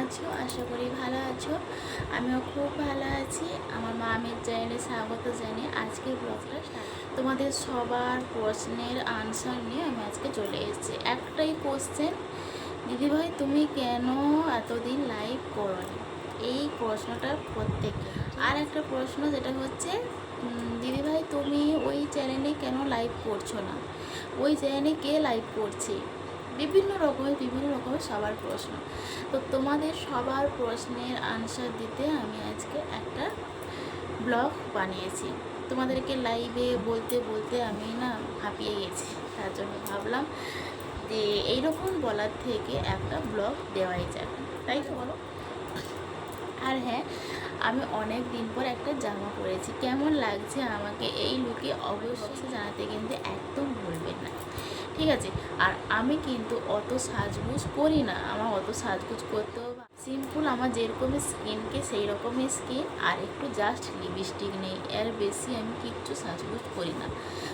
আছো? আশা করি ভালো আছো। আমিও খুব ভালো আছি। আমার মামের চ্যানেলে স্বাগত জানিয়ে আজকের ব্লগটা তোমাদের সবার প্রশ্নের আনসার নিয়ে আমি আজকে চলে এসেছি। একটাই কোশ্চেন, দিদিভাই তুমি কেন এতদিন লাইভ করোনি? এই প্রশ্নটা প্রত্যেকে। আর একটা প্রশ্ন যেটা হচ্ছে, দিদিভাই তুমি ওই চ্যানেলে কেন লাইভ করছো না? ওই চ্যানেলে কে লাইভ করছে? বিভিন্ন রকমের সবার প্রশ্ন। তো তোমাদের সবার প্রশ্নের আনসার দিতে আমি আজকে একটা ব্লগ বানিয়েছি। তোমাদেরকে লাইভে বলতে বলতে আমি না হাঁপিয়ে গেছি, তার জন্য ভাবলাম যে এইরকম বলার থেকে একটা ব্লগ দেওয়াই যাক, তাই তো বলো? আর হ্যাঁ, আমি অনেক দিন পর একটা জামা পরেছি, কেমন লাগছে আমাকে এই লুকে অবশ্যই জানাতে কিন্তু একদম ভুলবেন না, ঠিক আছে? আর আমি কিন্তু অত সাজগুজ করি না, আমার অত সাজগুজ করতেও সিম্পল, আমার যেরকম স্কিনকে সেই রকমই স্কিন, আর একটু জাস্ট লিপস্টিক নেই, এর বেশি আমি কিচ্ছু সাজগুজ করি না।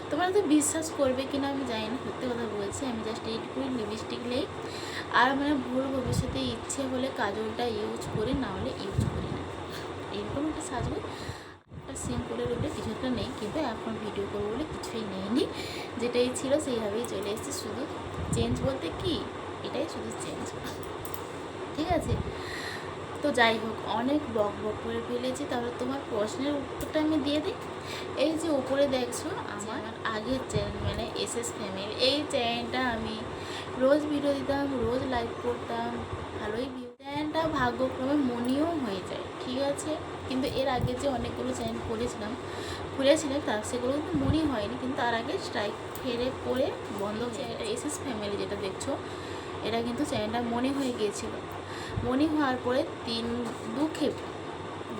তোমরা তো বিশ্বাস করবে কিনা আমি জানি না, সত্যি কথা বলছি, আমি জাস্ট এইটুকুই লিপস্টিক নেই, আর মানে ভুল ভবিষ্যতে ইচ্ছে হলে কাজলটা ইউজ করি, না হলে ইউজ করি না, এরকম একটা সাজবো। একটা সিম্পলের উপরে কিছু একটা নেই, কিন্তু এখন ভিডিও করবো বলে কিছুই নেইনি, যেটাই ছিল সেইভাবেই চলে এসেছি। শুধু চেঞ্জ বলতে কি, এটাই শুধু চেঞ্জ, ঠিক আছে? তো যাই হোক, অনেক বক বক করে ফেলেছি, তাহলে তোমার প্রশ্নের উত্তরটা আমি দিয়ে দিই। এই যে উপরে দেখছো আমার আগের চ্যানেল, মানে এসএস ফ্যামিলি, এই চ্যানেলটা আমি রোজ ভিডিও দিতাম, রোজ লাইভ করতাম, ভালোই ভিউ। চ্যানেলটা ভাগ্যক্রমে মনিও হয়ে যায়, ঠিক আছে? কিন্তু এর আগে যে অনেকগুলো চ্যানেল খুলেছিলাম তার সেগুলো কিন্তু মনি হয়নি, কিন্তু তার আগে স্ট্রাইক ফেরে পড়ে বন্ধ হয়ে যায়। এসএস ফ্যামিলি যেটা দেখছো, এটা কিন্তু চ্যানেলটা মনি হয়ে গিয়েছিল। মনি হওয়ার পরে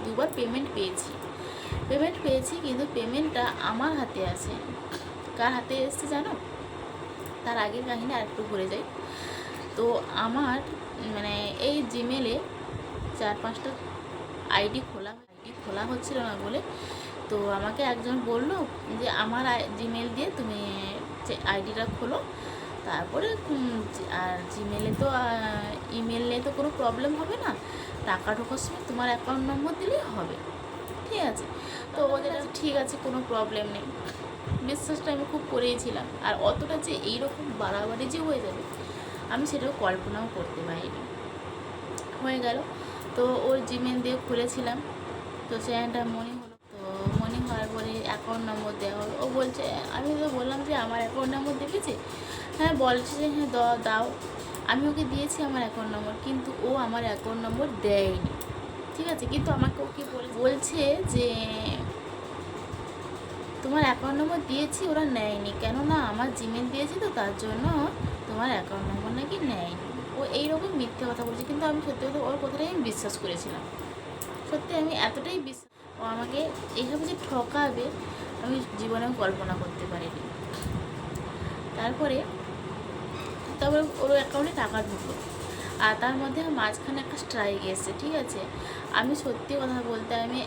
দুবার পেমেন্ট পেয়েছি, কিন্তু পেমেন্টটা আমার হাতে আসে। কার হাতে এসছে জানো? তার আগের কাহিনী আর একটু ঘুরে যাই। তো আমার মানে এই জিমেলে 4-5টা আইডি খোলা হচ্ছিল না বলে, তো আমাকে একজন বললো যে আমার জিমেল দিয়ে তুমি আইডিটা খোলো, তারপরে আর জিমেলে তো ইমেল নিয়ে তো কোনো প্রবলেম হবে না, টাকা ঢোকার সময় তোমার অ্যাকাউন্ট নম্বর দিলেই হবে, ঠিক আছে? তো ওদের ঠিক আছে, কোনো প্রবলেম নেই। বিশ্বাসটা আমি খুব করেইছিলাম, আর অতটা যে এইরকম বাড়াবাড়ি যে হয়ে যাবে আমি সেটাও কল্পনাও করতে পারিনি। হয়ে গেল, তো ওর জিমেল দিয়ে খুলেছিলাম, তো চ্যানেলটা মনে হলো। তো মনে হওয়ার পরে অ্যাকাউন্ট নম্বর দেওয়া হলো। ও বলছে, আমি তো বললাম যে আমার অ্যাকাউন্ট নম্বর দেখেছে, হ্যাঁ বলছে যে হ্যাঁ দাও। আমি ওকে দিয়েছি আমার অ্যাকাউন্ট নম্বর, কিন্তু ও আমার অ্যাকাউন্ট নম্বর দেয়নি, ঠিক আছে? কিন্তু আমাকে ওকে বলছে যে তোমার অ্যাকাউন্ট নম্বর দিয়েছি, ওরা নেয়নি, কেননা আমার জিমেল দিয়েছি তো তার জন্য তোমার অ্যাকাউন্ট নম্বর নাকি নেয়নি। ও এইরকম মিথ্যে কথা বলছে, কিন্তু আমি সত্যি কথা ওর কথাটাই আমি বিশ্বাস করেছিলাম। সত্যি আমি এতটাই বিশ্বাস, ও আমাকে এইভাবে যে ঠকাবে আমি জীবনেও কল্পনা করতে পারিনি। তারপরে ওর অ্যাকাউন্টে টাকা ঢুকলো, আর তার মধ্যে মাঝখানে একটা স্ট্রাইক এসেছে, ঠিক আছে? আমি সত্যি কথা বলতে, আমি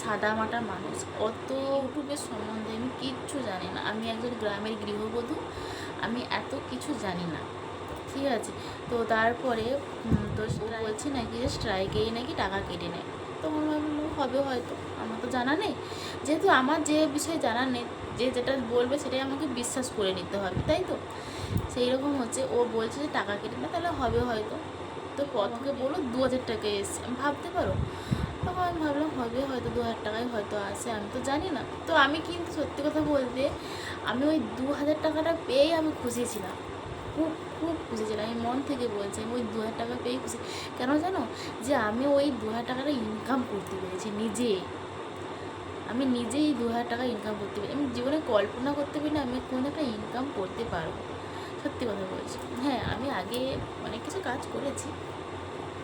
সাদামাটা মানুষ, অত ইউটিউবের সম্বন্ধে আমি কিচ্ছু জানি না, আমি একজন গ্রামের গৃহবধূ, আমি এত কিছু জানি না, ঠিক আছে? তো তারপরে তো বলছি নাকি যে স্ট্রাইকেই নাকি টাকা কেটে নেয়। তখন ভাবলো হবে হয়তো, আমার তো জানা নেই, যেহেতু আমার যে বিষয়ে জানা নেই, যে যেটা বলবে সেটাই আমাকে বিশ্বাস করে নিতে হবে, তাই তো? সেই রকম হচ্ছে, ও বলছে যে টাকা কেটে নেয়, তাহলে হবে হয়তো। তো প্রথমে বললো 2000 টাকা এসছে, আমি ভাবতে পারো। তখন আমি ভাবলাম হবে হয়তো 2000 টাকায় হয়তো আসে, আমি তো জানি না। তো আমি কিন্তু সত্যি কথা বলতে, আমি ওই 2000 টাকাটা পেয়েই আমি খুশি ছিলাম, খুব খুব খুশি ছিলাম, আমি মন থেকে বলছি, আমি ওই 2000 টাকা পেয়েই খুশি। কেন জানো? যে আমি ওই 2000 টাকাটা ইনকাম করতে পেরেছি আমি নিজেই 2000 টাকা ইনকাম করতে পারি, আমি জীবনে কল্পনা করতে পারি না আমি কোনো একটা ইনকাম করতে পারবো, সত্যি কথা বলছি। হ্যাঁ, আমি আগে অনেক কিছু কাজ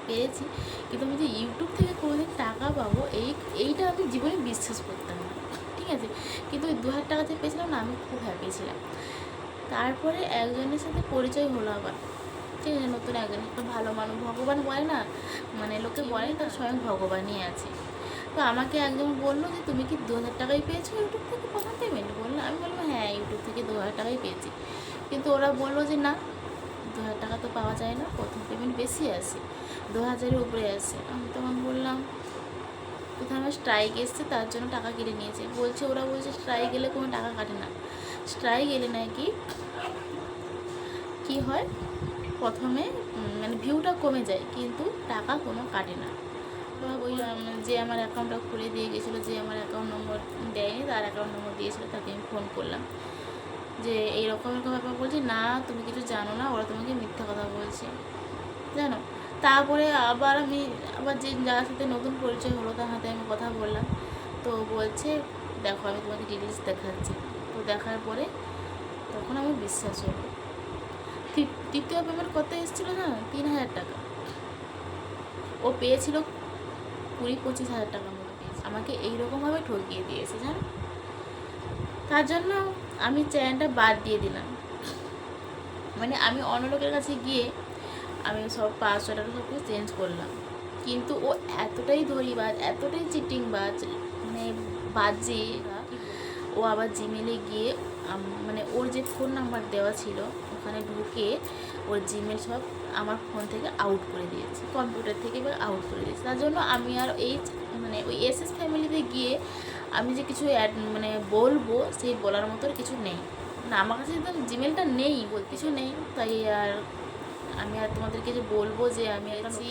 পেয়েছি, কিন্তু আমি যে ইউটিউব থেকে কোনোদিন টাকা পাবো এইটা আমি জীবনে বিশ্বাস করতাম না, ঠিক আছে? কিন্তু ওই 2000 টাকা যে পেয়েছিলাম না, আমি খুব হ্যাপি ছিলাম। তারপরে একজনের সাথে পরিচয় হলো আবার, ঠিক আছে? নতুন একজন, একটা ভালো মানুষ, ভগবান বলে না, মানে লোকে বলে না স্বয়ং ভগবানই আছে। তো আমাকে একজন বললো যে তুমি কি 2000 টাকাই পেয়েছো ইউটিউব থেকে প্রথম পেমেন্ট? আমি বললাম হ্যাঁ, ইউটিউব থেকে 2000 টাকাই পেয়েছি। কিন্তু ওরা বললো যে না, 2,000 টাকা তো পাওয়া যায় না, প্রথম পেমেন্ট বেশি আসে, 2,000-এর উপরে আসে। আমি তখন বললাম কোথায় আমার স্ট্রাইক এসছে তার জন্য টাকা কেটে নিয়েছে। ওরা বলছে স্ট্রাইক গেলে কোনো টাকা কাটে না। স্ট্রাইক এলে নাকি কি হয়, প্রথমে মানে ভিউটা কমে যায় কিন্তু টাকা কোনো কাটে না। ওই যে আমার অ্যাকাউন্টটা খুলে দিয়ে গেছিলো, যে আমার অ্যাকাউন্ট নম্বর দেয়নি, তার অ্যাকাউন্ট নম্বর দিয়েছিলো, তাকে আমি ফোন করলাম যে এইরকম এরকম ব্যাপার। বলছে না তুমি কিছু জানো না, ওরা তোমাকে মিথ্যা কথা বলছে জানো। তারপরে আবার যে যার সাথে নতুন পরিচয় হলো তার হাতে আমি কথা বললাম, তো বলছে দেখো আমি তোমাকে ডিটেলস দেখাচ্ছি। তো দেখার পরে তখন আমার বিশ্বাস হলো। তৃতীয় পেমেন্ট কত এসেছিলো জানো? 3,000 টাকা। ও পেয়েছিল 20-25 হাজার টাকার মতো পেয়েছে। আমাকে এইরকমভাবে ঠকিয়ে দিয়েছে জানো। তার জন্য আমি চ্যানেলটা বাদ দিয়ে দিলাম। মানে আমি অন্য লোকের কাছে গিয়ে আমি সব পাসওয়ার্ড সব কিছু চেঞ্জ করলাম, কিন্তু ও এতটাই ধরিবাজ, এতটাই চিটিংবাজ, মানে বাজে। ও আবার জিমেলে গিয়ে মানে ওর যে ফোন নাম্বার দেওয়া ছিল ওখানে ঢুকে ওর জিমেল সব আমার ফোন থেকে আউট করে দিয়েছে, কম্পিউটার থেকে এবার আউট করে দিয়েছে। তার জন্য আমি আর মানে ওই এসএস ফ্যামিলিতে গিয়ে আমি যে কিছু মানে বলবো সেই বলার মতো কিছু নেই না, আমার কাছে তো জিমেলটা নেই, বলতে কিছু নেই। তাই আমি আর তোমাদেরকে যে বলবো যে আমি আছি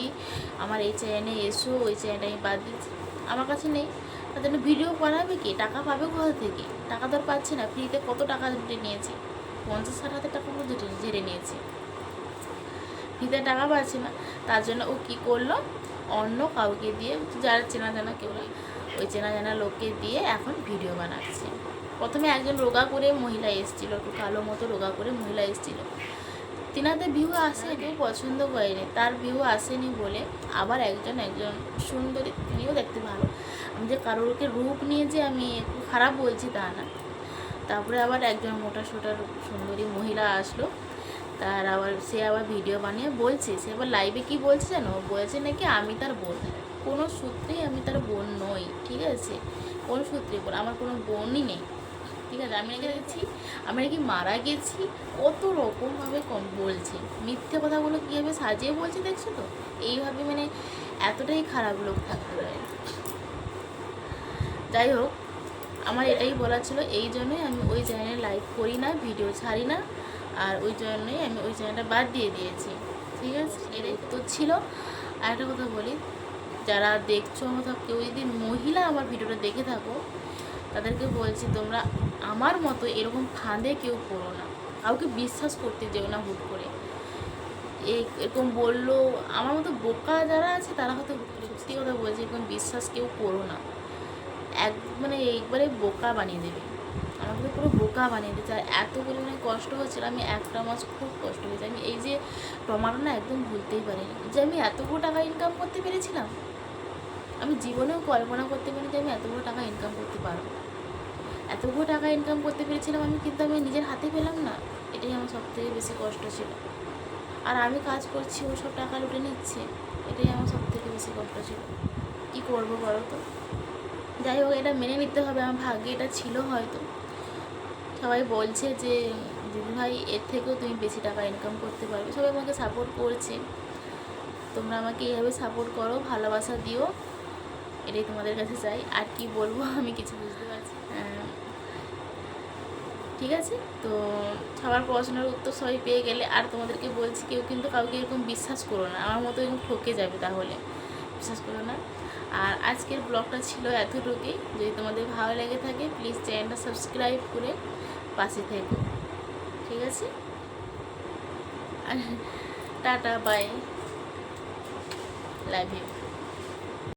আমার এই চ্যানেলে এসো, ওই চ্যানেলটা আমি বাদ দিচ্ছি, আমার কাছে নেই। তার জন্য ভিডিও বানাবে কি, টাকা পাবে কোথা থেকে? টাকা তো আর পাচ্ছি না। ফ্রিতে কত টাকা ধরে নিয়েছি, 50-60 হাজার টাকা মতো ঝেড়ে নিয়েছি, ফ্রিতে টাকা পাচ্ছি না। তার জন্য ও কী করলো, অন্য কাউকে দিয়ে, যারা চেনা জানা কেউ নেই, ওই চেনা জানা লোককে দিয়ে এখন ভিডিও বানাচ্ছে। প্রথমে একজন রোগা করে মহিলা এসেছিলো, একটু কালো মতো রোগা করে মহিলা এসেছিলো, তিনাতে ভিউ আসে, কেউ পছন্দ করেনি, তার ভিউ আসেনি বলে আবার একজন সুন্দরী, তিনিও দেখতে ভালো। আমি যে কারোরকে রূপ নিয়ে যে আমি একটু খারাপ বলছি তা না। তারপরে আবার একজন মোটা সোটা সুন্দরী মহিলা আসলো, সে আবার ভিডিও বানিয়ে বলছে, সে আবার লাইভে কি বলছে জানো, বলছে নাকি আমি তার বোন। কোনো সূত্রেই আমি তার বোন নই, ঠিক আছে, কোনো সূত্রে বোন, আমার কোনো বোনই নেই, ঠিক আছে। আমি নাকি মারা গেছি, কত রকমভাবে কম বলছে, মিথ্যে কথাগুলো কীভাবে সাজিয়ে বলছে দেখছো তো। এইভাবে মানে এতটাই খারাপ লোক থাকতে পারে। যাই হোক, আমার এটাই বলার ছিল, এই জন্যই আমি ওই চ্যানেলে লাইভ করি না, ভিডিও ছাড়ি না, আর ওই জন্যই আমি ওই চ্যানেলটা বাদ দিয়ে দিয়েছি, ঠিক আছে। এটাই তো ছিল। আর একটা কথা বলি, যারা দেখছো অথবা কেউ যদি মহিলা আমার ভিডিওটা দেখে থাকো, তাদেরকে বলছি তোমরা আমার মতো এরকম ফাঁদে কেউ পড়ো না, কাউকে বিশ্বাস করতে যেও না হুট করে। এরকম বললো, আমার মতো বোকা যারা আছে তারা হয়তো সত্যি কথা বলছে, এরকম বিশ্বাস কেউ করো না, মানে একবারে বোকা বানিয়ে দেবে, আমাকে তো পুরো বোকা বানিয়ে দিচ্ছে। আর এত পরিমাণে কষ্ট হচ্ছিল, আমি একটা মাস খুব কষ্ট হয়েছে। আমি এই যে টমাটো না একদম ভুলতেই পারিনি, যে আমি এতগুলো টাকা ইনকাম করতে পেরেছিলাম। আমি জীবনেও কল্পনা করতে পারি যে আমি এতগুলো টাকা ইনকাম করতে পারবো, এতগুলো টাকা ইনকাম করতে পেরেছিলাম আমি, কিন্তু আমি নিজের হাতে পেলাম না। এটাই আমার সবথেকে বেশি কষ্ট ছিল। আর আমি কাজ করছি, ও সব টাকা লুটে নিচ্ছে, এটাই আমার সবথেকে বেশি কষ্ট ছিল। কী করবো বলো তো। যাই হোক, এটা মেনে নিতে হবে, আমার ভাগ্যে এটা ছিল হয়তো। সবাই বলছে যে দিদিভাই এর থেকেও তুমি বেশি টাকা ইনকাম করতে পারবে, সবাই আমাকে সাপোর্ট করছে। তোমরা আমাকে এইভাবে সাপোর্ট করো, ভালোবাসা দিও, এটাই তোমাদের কাছে চাই। আর কি বলবো আমি কিছু বুঝতে পারছি। ঠিক আছে, তো সবার পড়াশোনার উত্তর সবাই পেয়ে গেলে। আর তোমাদেরকে বলছি, কেউ কিন্তু কাউকে এরকম বিশ্বাস করো না, আমার মতো এরকম ঠকে যাবে, তাহলে বিশ্বাস করো না। আর আজকের ব্লগটা ছিল এতটুকুই। যদি তোমাদের ভালো লেগে থাকে প্লিজ চ্যানেলটা সাবস্ক্রাইব করে পাশে থেকো, ঠিক আছে। Tata, bye, love you.